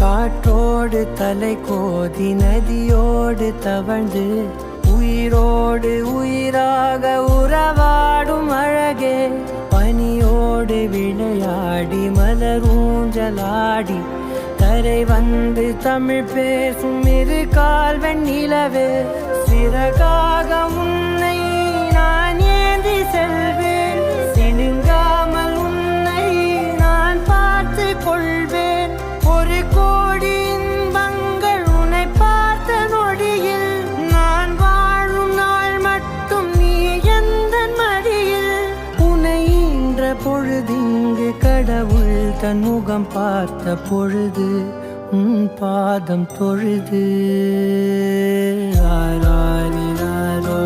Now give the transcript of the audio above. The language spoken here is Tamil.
காற்றோடு தலை கோதி நதியோடு தவழ்ந்து உயிரோடு உயிராக உறவாடும் அழகே பனியோடு விளையாடி மலரூஞ்சலாடி கரை வந்து தமிழ் பேசும் இரு கால் வெண்ணிலவே சிறகாக உன்னை நான் ஏந்தி செல்வேன் சினுங்காமல் உன்னை நான் பார்த்து கொள்வேன் ஒரு கோடி இன்பங்கள் உன்னை பார்த்த நொடியில் நான் வாழும் நாள் மட்டும் நீ எந்த மடியில் உன்னை ஈன்ற பொழுதிங்கு கடவுள் தன் முகம் பார்த்த பொழுது உன் பாதம் தொழுது ஆராரிராரோ